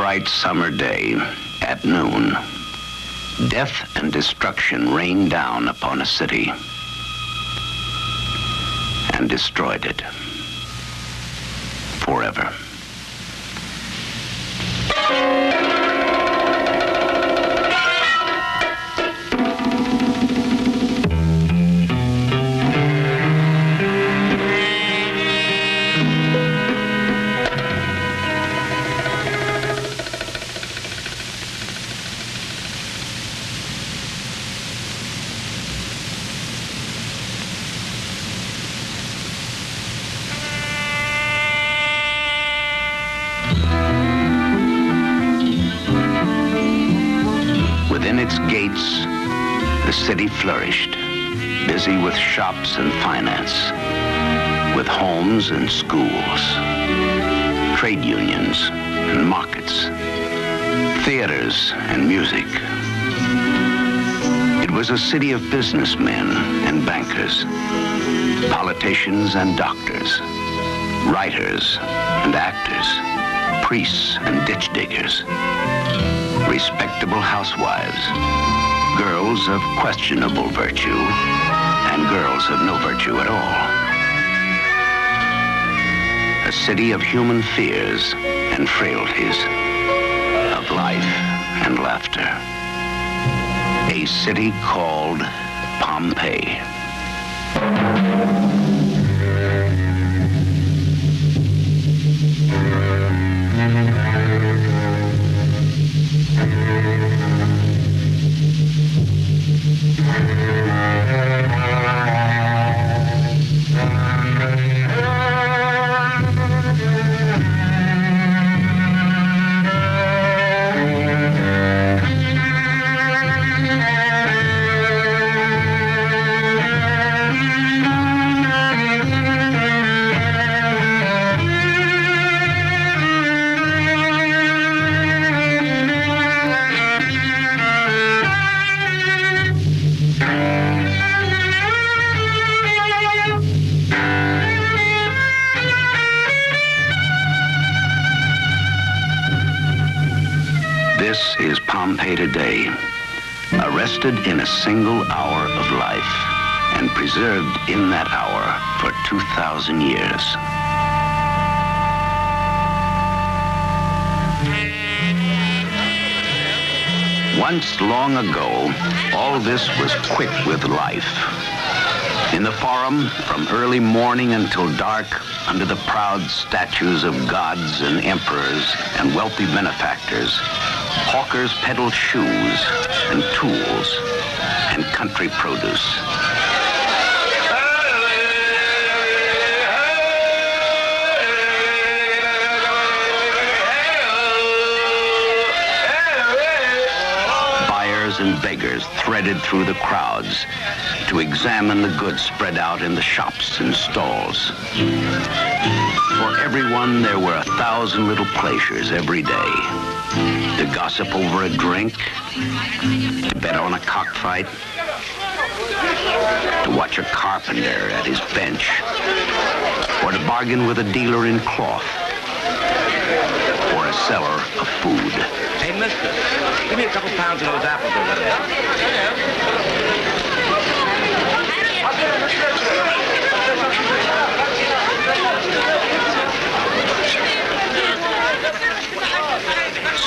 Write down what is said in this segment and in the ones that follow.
bright summer day at noon, death and destruction rained down upon a city and destroyed it forever. Within its gates, the city flourished, busy with shops and finance, with homes and schools, trade unions and markets, theaters and music. It was a city of businessmen and bankers, politicians and doctors, writers and actors, priests and ditch diggers, respectable housewives, girls of questionable virtue, and girls of no virtue at all. A city of human fears and frailties, of life and laughter. A city called Pompeii. This is Pompeii today, arrested in a single hour of life and preserved in that hour for 2,000 years. Once long ago, all this was quick with life. In the Forum, from early morning until dark, under the proud statues of gods and emperors and wealthy benefactors, hawkers peddled shoes and tools and country produce. Buyers and beggars threaded through the crowds to examine the goods spread out in the shops and stalls. For everyone, there were 1,000 little pleasures every day. To gossip over a drink, to bet on a cockfight, to watch a carpenter at his bench, or to bargain with a dealer in cloth, or a seller of food. Hey, mister, give me a couple pounds of those apples over there.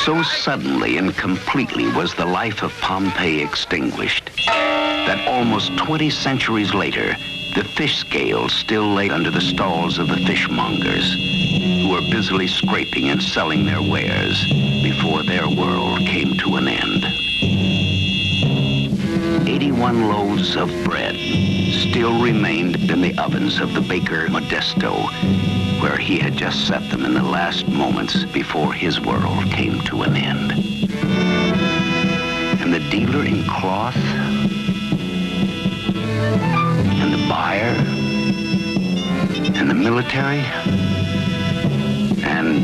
So suddenly and completely was the life of Pompeii extinguished that almost 20 centuries later, the fish scales still lay under the stalls of the fishmongers, who were busily scraping and selling their wares before their world came to an end. 81 loaves of bread still remained in the ovens of the baker Modesto, where he had just set them in the last moments before his world came to an end. And the dealer in cloth, and the buyer, and the military, and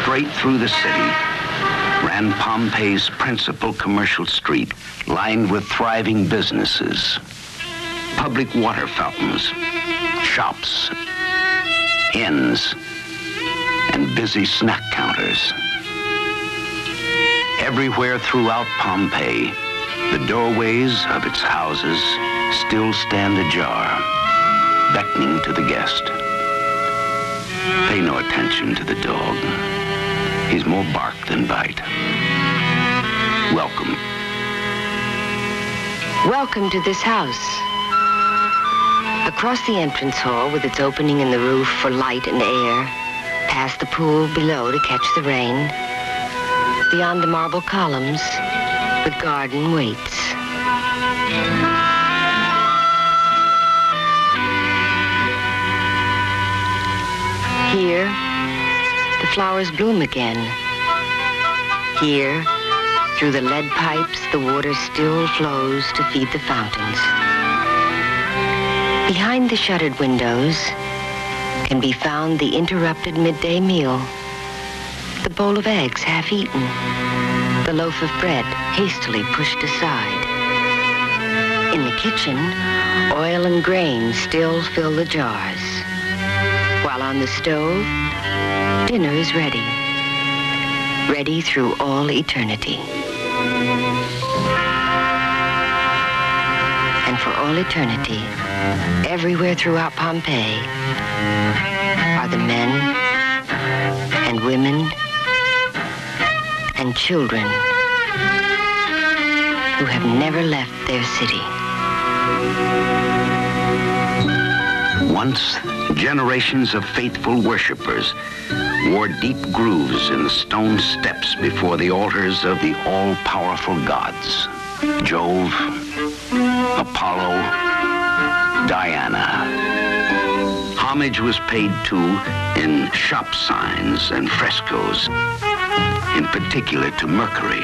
straight through the city ran Pompeii's principal commercial street, lined with thriving businesses. public water fountains, shops, inns, and busy snack counters. Everywhere throughout Pompeii, the doorways of its houses still stand ajar, beckoning to the guest. Pay no attention to the dog. He's more bark than bite. Welcome. Welcome to this house. Across the entrance hall with its opening in the roof for light and air, past the pool below to catch the rain, beyond the marble columns with garden waits. Here, the flowers bloom again. Here, through the lead pipes, the water still flows to feed the fountains. Behind the shuttered windows can be found the interrupted midday meal, the bowl of eggs half eaten, the loaf of bread hastily pushed aside. In the kitchen, oil and grain still fill the jars, while on the stove, dinner is ready, ready through all eternity. And for all eternity, everywhere throughout Pompeii are the men and women and children who have never left their city. Once, generations of faithful worshipers wore deep grooves in the stone steps before the altars of the all-powerful gods, Jove, Apollo, Diana. Homage was paid to in shop signs and frescoes, in particular to Mercury,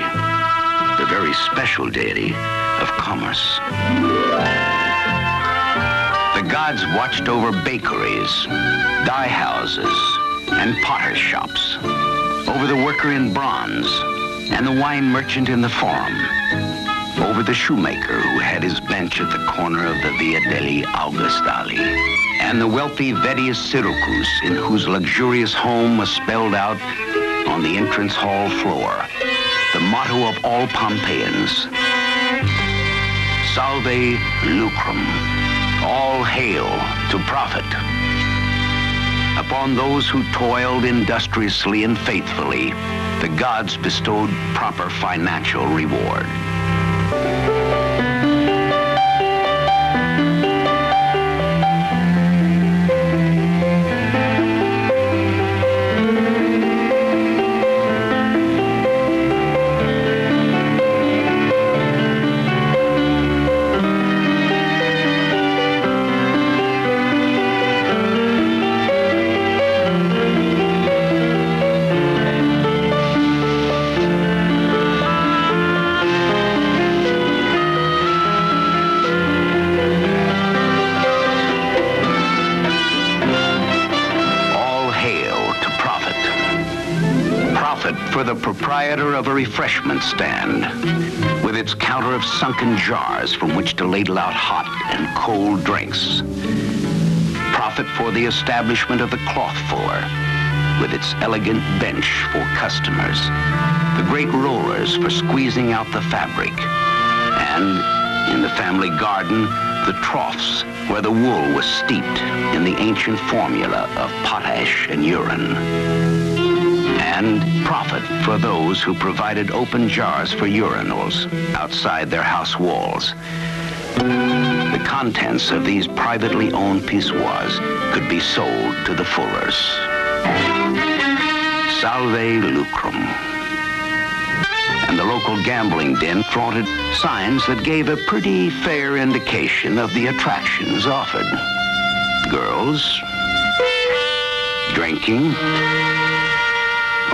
the very special deity of commerce. The gods watched over bakeries, dye houses, and potter's shops, over the worker in bronze and the wine merchant in the forum, over the shoemaker who had his bench at the corner of the Via degli Augustali, and the wealthy Vettius Syracuse, in whose luxurious home was spelled out on the entrance hall floor the motto of all Pompeians, Salve Lucrum, all hail to profit. Upon those who toiled industriously and faithfully, the gods bestowed proper financial reward. For the proprietor of a refreshment stand, with its counter of sunken jars from which to ladle out hot and cold drinks. Profit for the establishment of the cloth fuller, with its elegant bench for customers, the great rollers for squeezing out the fabric, and in the family garden, the troughs where the wool was steeped in the ancient formula of potash and urine. And profit for those who provided open jars for urinals outside their house walls. The contents of these privately owned pissoirs could be sold to the fullers. Salve Lucrum. And the local gambling den flaunted signs that gave a pretty fair indication of the attractions offered. Girls, drinking,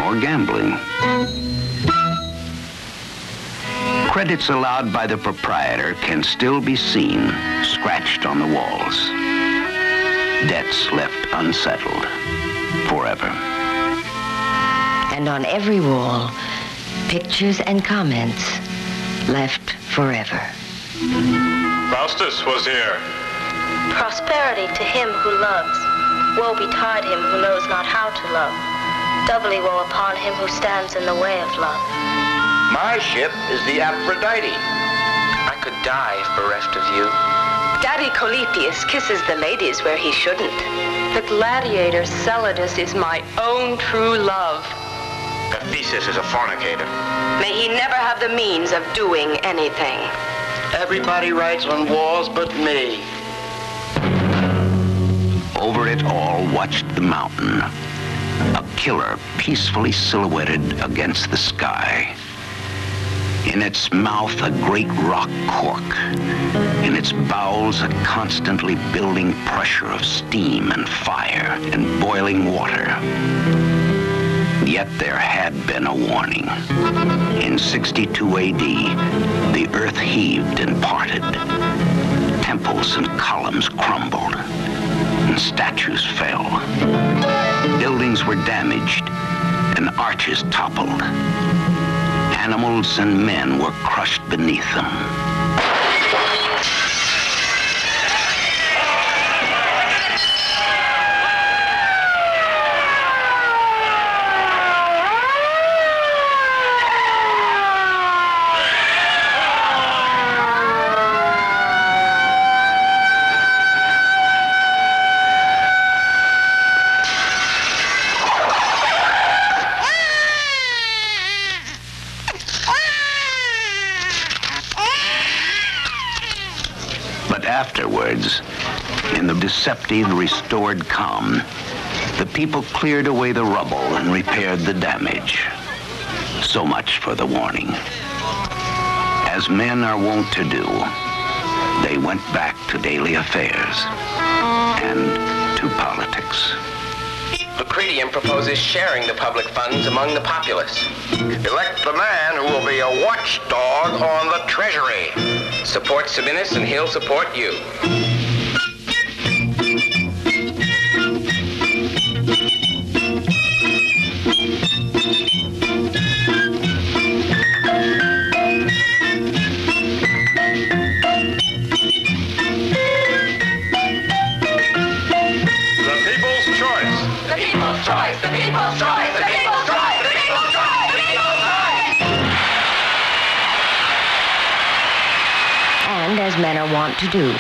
or gambling. Credits allowed by the proprietor can still be seen scratched on the walls. Debts left unsettled forever. And on every wall, pictures and comments left forever. Faustus was here. Prosperity to him who loves. Woe betide him who knows not how to love. Doubly woe upon him who stands in the way of love. My ship is the Aphrodite. I could die bereft of you. Daddy Colypheus kisses the ladies where he shouldn't. The gladiator Celadus is my own true love. Theseus is a fornicator. May he never have the means of doing anything. Everybody writes on walls but me. Over it all watched the mountain, a killer peacefully silhouetted against the sky. In its mouth, a great rock cork. In its bowels, a constantly building pressure of steam and fire and boiling water. Yet there had been a warning. In 62 AD, the earth heaved and parted. Temples and columns crumbled, and statues fell. Buildings were damaged, and arches toppled. Animals and men were crushed beneath them. Afterwards, in the deceptive restored calm, the people cleared away the rubble and repaired the damage. So much for the warning. As men are wont to do, they went back to daily affairs and to politics. Lucretium proposes sharing the public funds among the populace. Elect the man who will be a watchdog on the treasury. Support Sabinus and he'll support you. And as men are wont to do,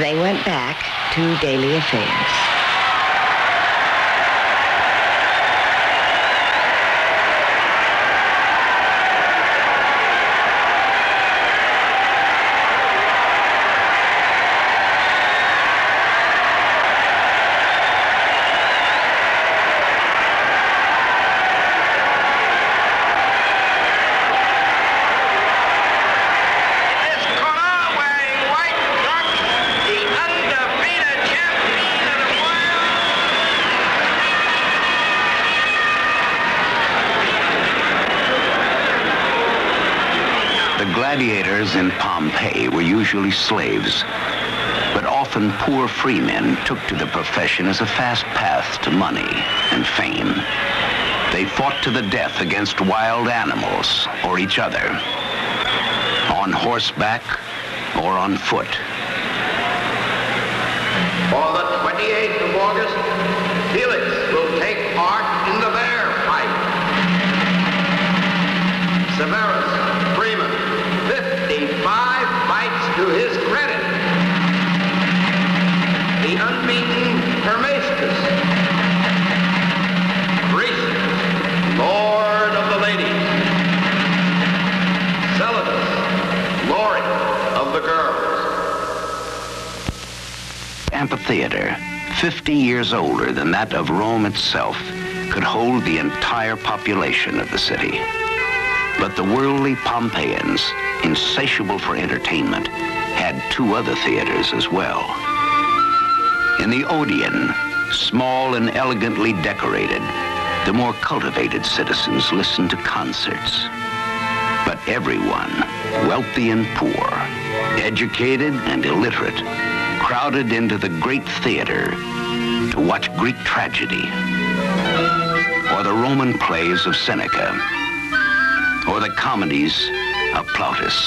they went back to daily affairs. Gladiators in Pompeii were usually slaves, but often poor freemen took to the profession as a fast path to money and fame. They fought to the death against wild animals or each other, on horseback or on foot. On the 28th of August, Felix will take part in the bear fight. Severus, Freeman, 55 fights to his credit. The unbeaten Hermastus. Croesus, Lord of the Ladies. Celadus, Lord of the Girls. Amphitheater, 50 years older than that of Rome itself, could hold the entire population of the city. But the worldly Pompeians, insatiable for entertainment, had two other theaters as well. In the Odeon, small and elegantly decorated, the more cultivated citizens listened to concerts. But everyone, wealthy and poor, educated and illiterate, crowded into the great theater to watch Greek tragedy, or the Roman plays of Seneca, or the comedies of Plautus.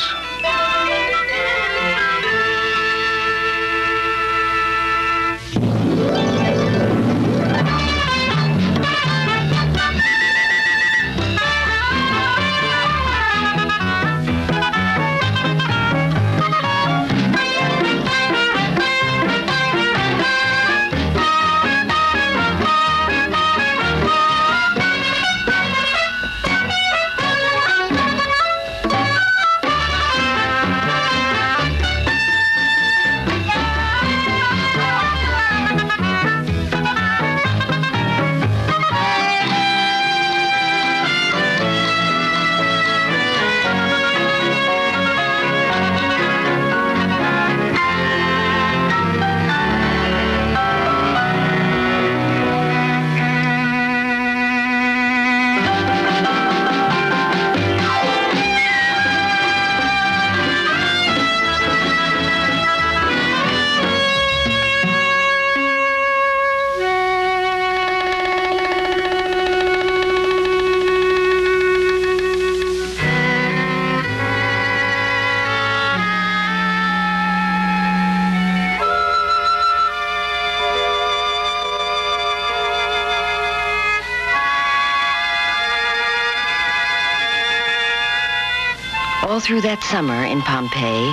through that summer in Pompeii,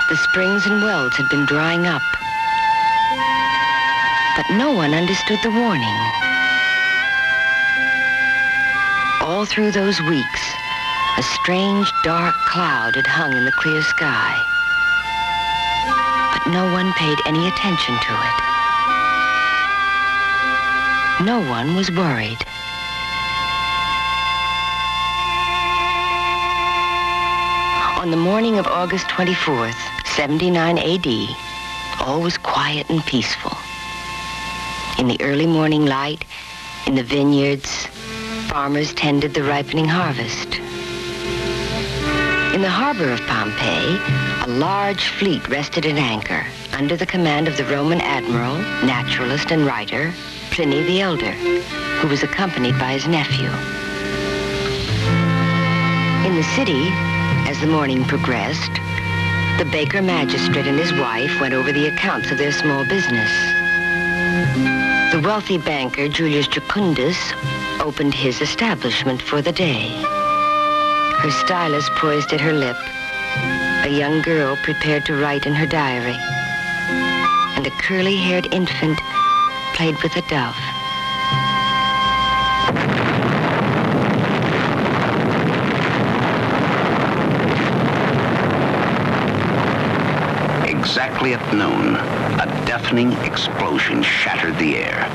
the springs and wells had been drying up. But no one understood the warning. All through those weeks, a strange dark cloud had hung in the clear sky. But no one paid any attention to it. No one was worried. On the morning of August 24th, 79 AD, all was quiet and peaceful. In the early morning light, in the vineyards, farmers tended the ripening harvest. In the harbor of Pompeii, a large fleet rested at anchor under the command of the Roman admiral, naturalist, and writer, Pliny the Elder, who was accompanied by his nephew. In the city, as the morning progressed, the baker magistrate and his wife went over the accounts of their small business. The wealthy banker, Julius Jucundus, opened his establishment for the day. Her stylus poised at her lip. A young girl prepared to write in her diary. And a curly-haired infant played with a dove. Exactly at noon, a deafening explosion shattered the air.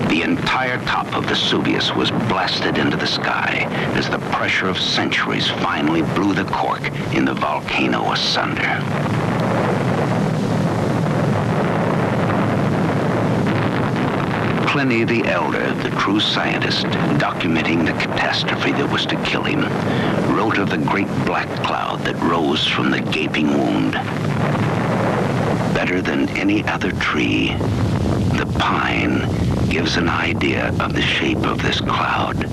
The entire top of Vesuvius was blasted into the sky as the pressure of centuries finally blew the cork in the volcano asunder. Pliny the Elder, the true scientist, documenting the catastrophe that was to kill him, wrote of the great black cloud that rose from the gaping wound. Better than any other tree, the pine gives an idea of the shape of this cloud.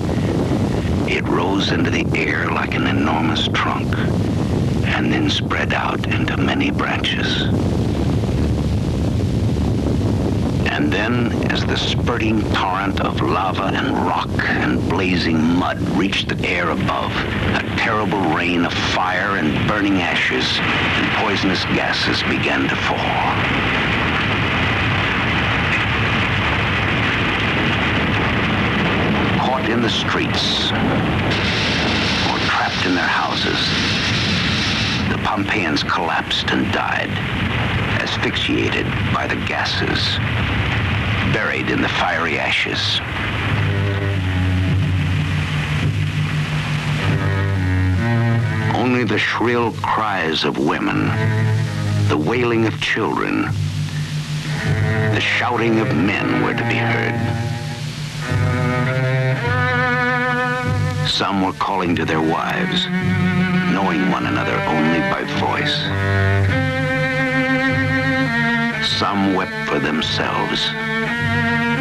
It rose into the air like an enormous trunk and then spread out into many branches. And then, as the spurting torrent of lava and rock and blazing mud reached the air above, a terrible rain of fire and burning ashes and poisonous gases began to fall. Caught in the streets or trapped in their houses, the Pompeians collapsed and died, asphyxiated by the gases, buried in the fiery ashes. Only the shrill cries of women, the wailing of children, the shouting of men were to be heard. Some were calling to their wives, knowing one another only by voice. Some wept for themselves,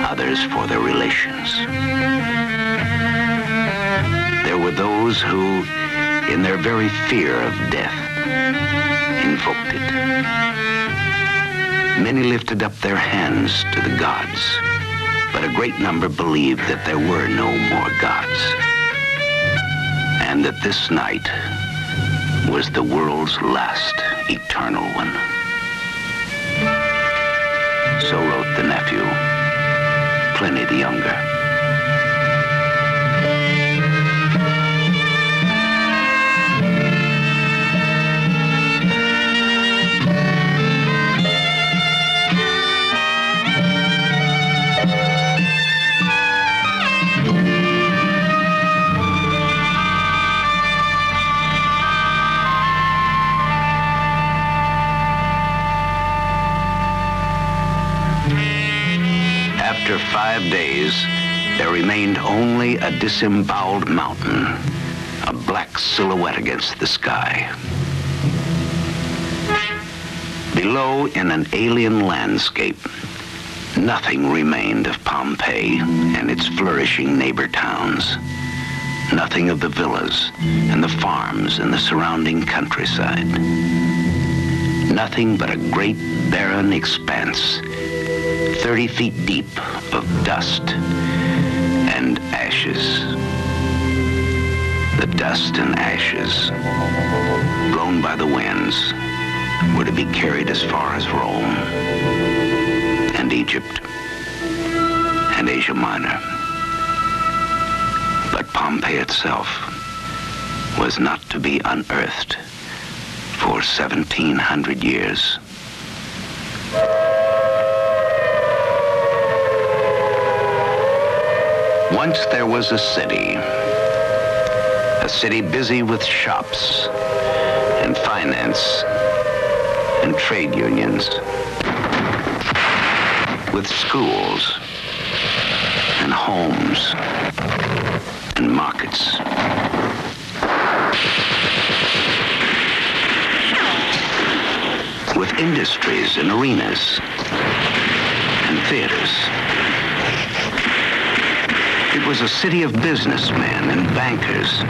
others for their relations. There were those who, in their very fear of death, invoked it. Many lifted up their hands to the gods, but a great number believed that there were no more gods, and that this night was the world's last eternal one. So wrote the nephew, Pliny the Younger. After 5 days, there remained only a disemboweled mountain, a black silhouette against the sky. Below, in an alien landscape, nothing remained of Pompeii and its flourishing neighbor towns. Nothing of the villas and the farms and the surrounding countryside. Nothing but a great barren expanse, 30 feet deep of dust and ashes. The dust and ashes, blown by the winds, were to be carried as far as Rome and Egypt and Asia Minor. But Pompeii itself was not to be unearthed for 1,700 years. Once there was a city busy with shops and finance and trade unions, with schools and homes and markets. With industries and arenas and theaters. It was a city of businessmen and bankers,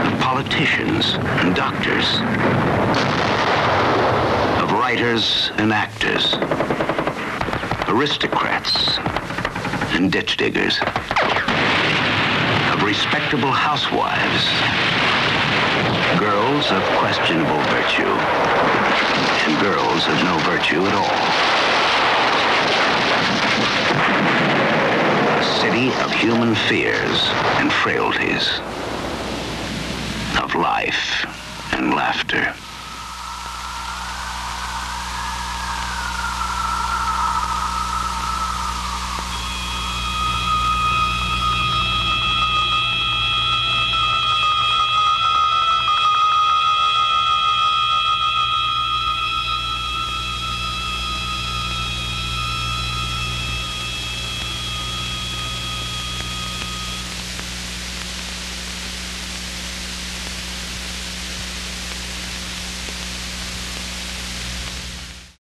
of politicians and doctors, of writers and actors, aristocrats and ditch diggers, of respectable housewives, girls of questionable virtue, and girls of no virtue at all. A city of human fears and frailties, of life and laughter.